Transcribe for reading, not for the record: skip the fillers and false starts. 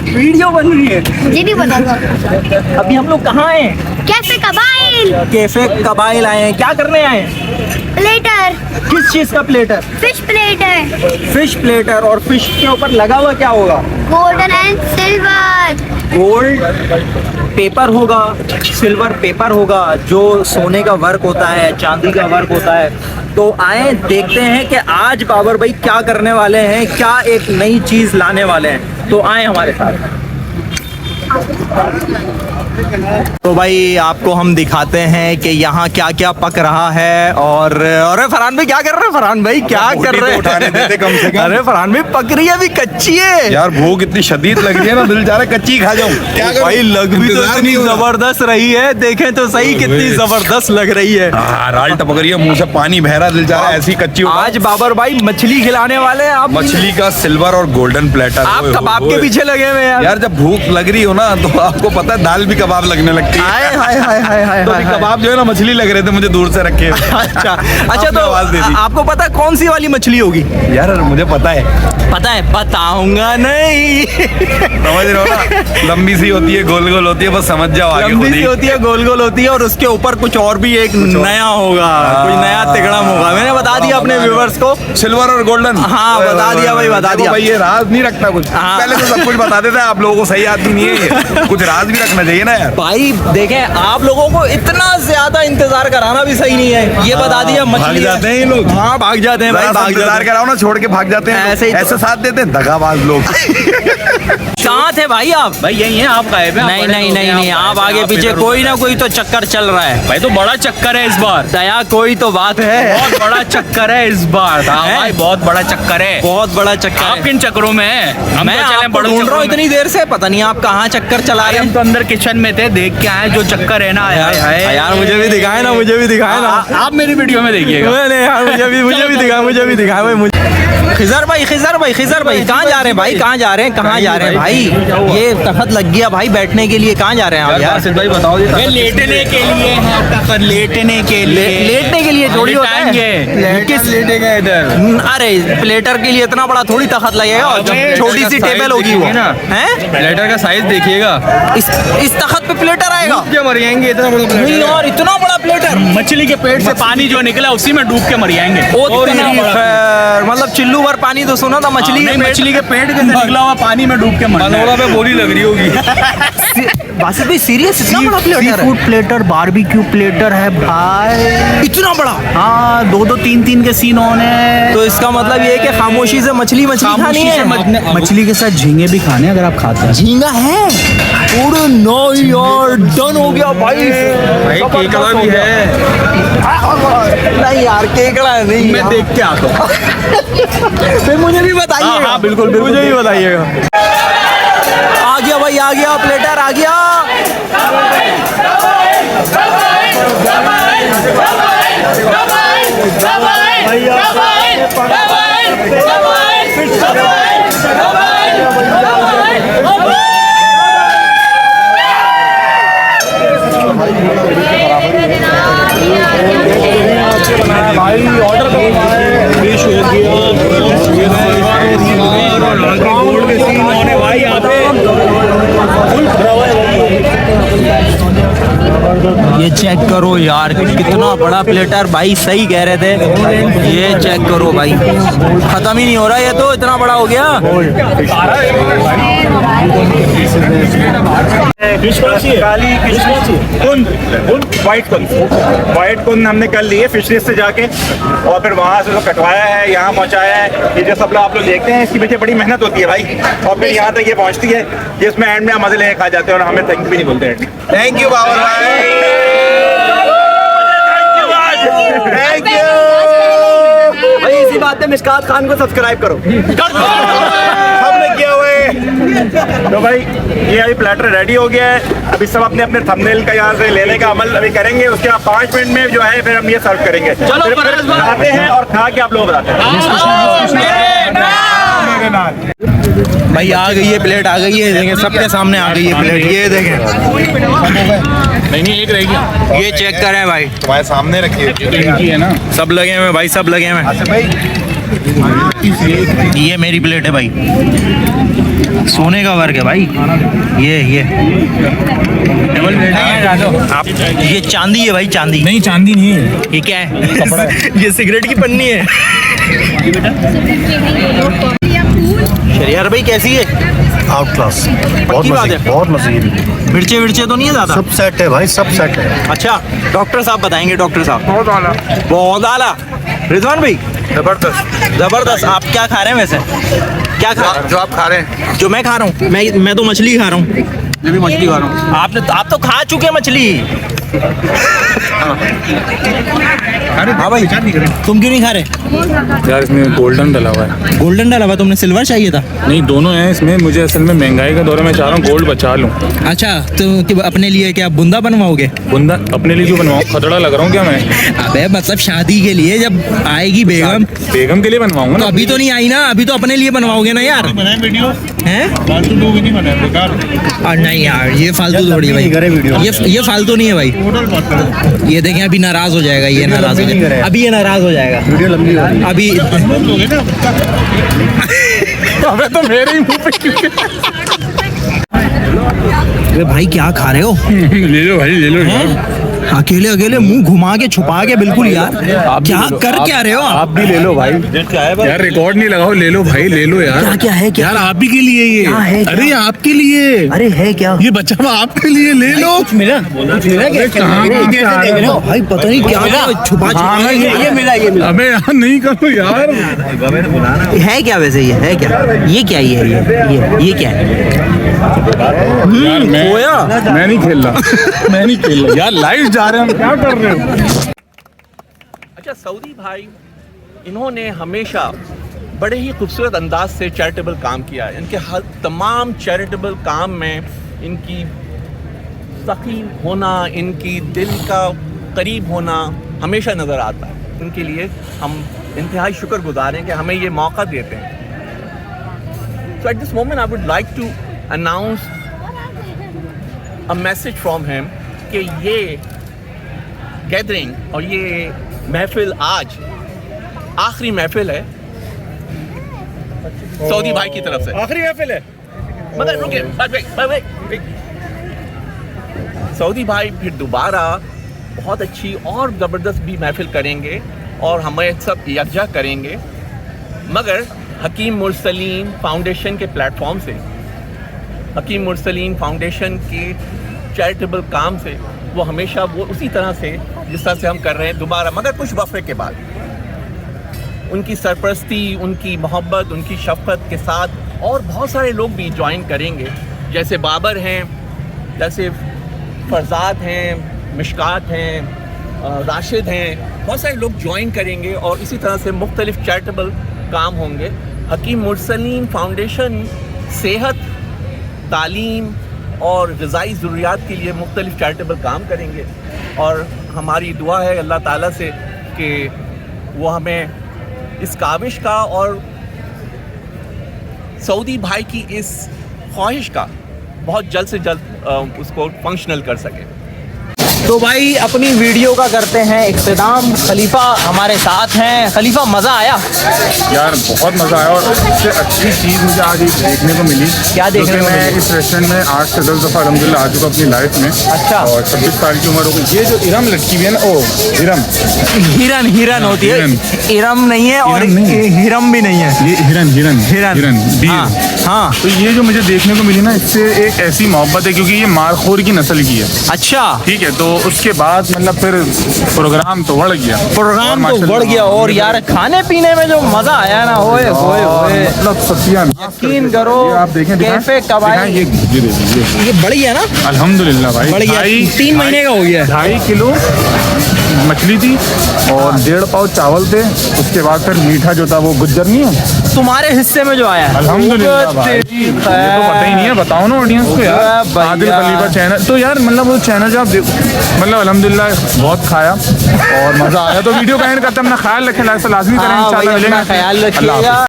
Video बन रही है। मुझे नहीं पता था। अभी हम लोग कहाँ आए? कैफे कबाइल। कैफे कबाइल आए हैं। क्या करने आए हैं? प्लेटर। किस चीज का platter? Fish platter. Fish platter. और फिश के ऊपर लगा हुआ क्या होगा? Golden and silver. Gold paper होगा, सिल्वर पेपर होगा, जो सोने का वर्क होता है, चांदी का वर्क होता है। तो आए देखते हैं कि आज बाबर भाई क्या करने वाले हैं, क्या एक नई चीज लाने वाले हैं। तो आए हमारे साथ। तो भाई आपको हम दिखाते हैं कि यहाँ क्या क्या पक रहा है। और अरे फरहान भाई क्या कर रहे हैं? फरहान भाई क्या कर रहे हैं? उठाने देते कम से कम। अरे फरहान भाई पक रही है, अभी कच्ची है यार। भूख इतनी शदीद लग रही है ना, दिल जा रहा है कच्ची खा जाऊं। क्या करूं? भाई लग भी तो इंतजार इतनी नहीं हो रहा। जबरदस्त रही है, देखें तो सही कितनी जबरदस्त लग रही है। राल टपक रही है, मुंह से पानी बह रहा, दिल जा रहा है ऐसी कच्ची उठाओ। आज बाबर भाई मछली खिलाने वाले हैं आप। मछली का सिल्वर और गोल्डन प्लेटर। आप ओए कबाब होए। के पीछे लगे हुए हैं यार जब भूख लग रही हो ना तो आपको पता है दाल भी कबाब लगने लगती है। हाय हाय हाय हाय हाय तो हाय अभी हाय। कबाब जो है ना मछली लग रहे थे मुझे दूर से रखे। अच्छा अच्छा। तो आवाज दे दी। आपको पता है कौन सी वाली मछली होगी? यार मुझे पता है। पता है? बताऊंगा नहीं। समझ रहे हो ना, लंबी सी होती है, गोल गोल होती है, बस समझ जाओ आगे लंबी खुद सी ही। होती है, गोल गोल होती है, और उसके ऊपर कुछ और भी एक नया होगा, कुछ नया तिकड़म होगा। मैंने बता दिया अपने व्यूवर्स को। सिल्वर और गोल्डन। हाँ, बता दिया भाई, बता देखो दिया। भाई ये राज नहीं रखता कुछ। हाँ। पहले तो सब कुछ बता देता है, आप लोगों को सही आदमी नहीं है ये। कुछ राज भी रखना चाहिए ना यार। भाई देखें, आप लोगों को इतना ज्यादा इंतजार कराना भी सही नहीं है। ये बता दिया मछली भाग है। जाते हैं ये लोग। हाँ भाग जाते हैं भाई, जरा सा भाग इंतजार जाते हैं। कराओ ना, छोड़ के भाग जाते हैं। ऐसे ही तो। ऐसे साथ देते हैं दगाबाज लोग। कहाँ थे भाई आप? भाई यही है, आप गायब हैं। नहीं नहीं नहीं नहीं, आप आगे पीछे कोई ना कोई तो चक्कर चल रहा है। भाई तो बड़ा चक्कर है इस बार। दया कोई तो बात है। बहुत बड़ा चक्कर है इस बार। हाँ है? भाई बहुत बड़ा चक्कर है। बहुत बड़ा चक्कर आप है। किन चक्करों में हैं? हम मैं तो चले आपको बड़े ढूंढ रहा चक्करों हूँ में। इतनी देर से, पता नहीं आप कहाँ चक्कर चला भाई रहे हम हैं। तो अंदर किचन में थे, देख के आए जो चक्कर है ना। यार मुझे भी दिखाए ना, मुझे भी दिखाए ना। आप मेरी वीडियो में देखिएगा। नहीं यार, मुझे भी दिखा, मुझे भी दिखा भाई। मुझे खिजर भाई कहाँ जा रहे हैं भाई? कहाँ जा रहे हैं? कहाँ जा रहे हैं भाई? ये तखत लग गया भाई बैठने के लिए। कहाँ जा रहे हैं आप यार? भाई बताओ ये लेटने के लिए है, तखत लेटने के लिए। लेटने के लिए थोड़ी होता है। किस लेटेगा इधर? अरे प्लेटर के लिए इतना बड़ा थोड़ी तखत लगेगा, जब छोटी सी टेबल होगी वो ना। हैं? प्लेटर का साइज देखिएगा। इस तखत पे प्लेटर आएगा? क्या मर जाएंगे इतना बड़ा नहीं यार, इतना बड़ा प्लेटर। मछली के पेट से पानी जो निकला उसी में डूब के मर जाएंगे। ओ तेरी खैर, मतलब चिल्लू भर पानी तो सुना था मछली के पेट। मछली के पेट के से निकला हुआ पानी में डूब के मरना पे बोली लग रही होगी। बासित भाई सीरियस, इतना बड़ा प्लेटर है? फूड प्लेटर, बारबेक्यू प्लेटर है भाई। इतना बड़ा? हाँ, 2-2 3-3 के सीन होने। तो इसका मतलब ये है कि खामोशी से मछली खानी है। मछली के साथ झींगे भी खाने अगर आप खाते हैं। झींगा है? अरे नो यार, डन हो गया भाई। केकड़ा भी है। नहीं यार, केकड़ा नहीं। मैं देख के आता हूँ। फिर मुझे भी बताइएगा। हाँ, बिल्कुल, मुझे भी बताइएगा। आ गया भाई, आ गया प्लेटर, आ गया। भाई ऑर्डर भाई यहाँ पे ये चेक करो यार, कितना बड़ा प्लेटर भाई। सही कह रहे थे, ये चेक करो भाई, खत्म ही नहीं हो रहा। ये तो इतना बड़ा हो गया। काली वाइट कुन हमने कर लिए फिशरीज से जाके, और फिर वहाँ से उसको कटवाया है, यहाँ पहुँचाया है। ये जो सब लोग आप लोग देखते हैं, इसके पीछे बड़ी मेहनत होती है भाई, और फिर यहाँ तक ये पहुँचती है, जिसमें एंड में हम मजे लेके खा जाते हैं और हमें थैंक यू भी नहीं बोलते हैं। थैंक यू बाबर भाई, थैंक यू भाई। इसी बात पे मिशकात खान को सब्सक्राइब करो। हमने किया हुआ है। तो भाई ये अभी प्लेटर रेडी हो गया है। अभी सब अपने अपने थंबनेल का यहाँ से लेने का अमल अभी करेंगे। उसके बाद 5 मिनट में जो है फिर हम ये सर्व करेंगे। फिर आते हैं और खा के आप लोग बताते हैं। भाई आ गई है प्लेट, आ गई है, देखें सबके सामने आ गई है प्लेट। ये देखें, नहीं एक रहेगी। ये चेक करें भाई, तुम्हारे सामने रखिए। इनकी है ना। सब लगे हुए भाई, सब लगे हुए। भाई ये मेरी प्लेट है भाई, सोने का वर्क है भाई। ये आप ये चांदी है भाई, चांदी नहीं चांदी नहीं है, ये क्या है? कपड़ा है। ये सिगरेट की पन्नी है। शरियार भाई कैसी है? आउट क्लास, बहुत पक्की बात मजे, है। बहुत मजे। मिर्चे विर्चे तो नहीं है ज्यादा? सब सेट है भाई, सब सेट है। अच्छा डॉक्टर साहब बताएंगे, डॉक्टर साहब। बहुत आला। रिजवान भाई जबरदस्त। जबरदस्त। आप क्या खा रहे हैं वैसे? क्या खा रहे जो आप खा रहे हैं, हैं? जो मैं खा रहा हूँ, मैं तो मछली खा रहा हूँ। मैं भी मछली खा रहा हूँ। आप तो खा चुके हैं मछली। हाँ भाई, तुम क्यों नहीं खा रहे? यार इसमें गोल्डन डला हुआ है। गोल्डन डाला हुआ, तुमने सिल्वर चाहिए था। नहीं दोनों हैं इसमें, मुझे असल में महंगाई का दौर है, मैं चाह रहा हूँ गोल्ड बचा लूँ। अच्छा तो अपने लिए क्या बुंदा बनवाओगे? बुंदा अपने लिए क्यों बनवाऊँ, खतरा लग रहा हूँ क्या मैं? अबे मतलब शादी के लिए जब आएगी बेगम, बेगम के लिए बनवाऊंगा तो ना। अभी तो नहीं आई ना, अभी तो अपने लिए बनवाओगे ना यार। हैं? और नहीं यार, ये फालतू थोड़ी भाई, ये फालतू नहीं है भाई। ये देखें अभी नाराज हो जाएगा, ये नाराज हो जाएगा, अभी ये नाराज हो जाएगा वीडियो लंबी हो रही है। अभी। अबे तो मेरे ही मुंह पे अरे भाई क्या खा रहे हो? ले लो भाई, ले लो यार। अकेले अकेले मुंह घुमा के छुपा के बिल्कुल यार, क्या कर क्या रहे हो आप भी ले लो भाई। यार रिकॉर्ड नहीं लगाओ, ले लो भाई, ले लो यार। क्या क्या है, क्या यार आप ही के लिए ये, क्या है, क्या? अरे आपके लिए, अरे है क्या? ये बच्चा आपके लिए ले लो। मिला अरे कहाँ भाई, पता नहीं क्या छुपा छुपा ये मिला। अबे यार नहीं करो यार। है क्या वैसे? ये है क्या? ये क्या? ये क्या है? यार मैं नहीं खेल रहा, मैं नहीं खेल रहा यार, लाइव जा रहे हैं हम, क्या कर रहे हो? अच्छा सऊदी भाई, इन्होंने हमेशा बड़े ही खूबसूरत अंदाज से चैरिटेबल काम किया है। इनके हर तमाम चैरिटेबल काम में इनकी सखी होना, इनकी दिल का करीब होना हमेशा नज़र आता है। इनके लिए हम इंतहाई शुक्रगुजार हैं कि हमें ये मौका देते हैं। So at this moment I would like to announce a message from him कि ये गैदरिंग और ये महफिल आज आखिरी महफिल है सऊदी भाई की तरफ से। आखिरी महफिल है। मगर रुकिए, wait. सऊदी भाई फिर दोबारा बहुत अच्छी और ज़बरदस्त भी महफिल करेंगे और हमें सब यकजा करेंगे, मगर हकीम मुरसलीन फाउंडेशन के प्लेटफॉर्म से, हकीम मुरसलीन फाउंडेशन के चैरिटेबल काम से वो हमेशा वो उसी तरह से जिस तरह से हम कर रहे हैं दोबारा, मगर कुछ वफ़े के बाद उनकी सरपरस्ती, उनकी मोहब्बत, उनकी शफ़क़त के साथ और बहुत सारे लोग भी ज्वाइन करेंगे, जैसे बाबर हैं, जैसे फरजाद हैं, मिशकात हैं, राशिद हैं, बहुत सारे लोग ज्वाइन करेंगे और इसी तरह से मुख्तलिफ चैरिटेबल काम होंगे। हकीम मुरसलीन फाउंडेशन सेहत, तालीम और ग़िज़ाई ज़रूरियात के लिए मुख्तलिफ चैरिटेबल काम करेंगे और हमारी दुआ है अल्लाह ताला से कि वो हमें इस काविश का और सऊदी भाई की इस ख्वाहिश का बहुत जल्द से जल्द उसको फंक्शनल कर सके। तो भाई अपनी वीडियो का करते हैं इख्तिताम। खलीफा हमारे साथ हैं। खलीफा मज़ा आया? यार बहुत मज़ा आया और सबसे अच्छी चीज़ मुझे आज ये देखने को मिली। क्या देखने को मैं मिली? इस रेस्टोरेंट में 8 से 10 दफ़ा अल्हम्दुलिल्लाह आ चुका अपनी लाइफ में। अच्छा। और 26 साल की उम्र हो गई। ये जो इरम लटकी हुई है ना, ओ हिरम, हिरन होती है, हिरन। इरम नहीं है और इरम नहीं है। हिरम भी नहीं है, ये हिरन डीर। हाँ, हाँ। तो ये जो मुझे देखने को मिली ना, इससे एक ऐसी मोहब्बत है क्योंकि ये मारखोर की नस्ल की है। अच्छा, ठीक है, तो उसके बाद मतलब फिर प्रोग्राम तो बढ़ गया, प्रोग्राम तो माशाल्लाह। बढ़ गया और यार खाने पीने में जो मजा आया ना, होए होए होए, मतलब सतियान यकीन करो, ये आप देखें, कैफे कबाई, ये बड़ी है ना, अल्हम्दुलिल्लाह भाई, बड़ी है, 3 महीने का हो गया। 2.5 किलो मछली थी और 1.5 पाव चावल थे। उसके बाद फिर मीठा जो था वो गुज्जर नहीं है तुम्हारे हिस्से में जो आया, अल्हम्दुलिल्लाह भाई, ये तो पता ही नहीं है, बताओ ना ऑडियंस को यार। आदिल खलीफा चैनल, तो यार मतलब वो चैनल जो आप मतलब अल्हम्दुलिल्लाह बहुत खाया और मज़ा आया। तो वीडियो का एंड करते हैं, अपना ख्याल रखें, लाजमी करें, हाँ, इंशाल्लाह भाई, अपना मिलेंगे। ख्याल अल्लाह हाफ़िज़। रखिएगा।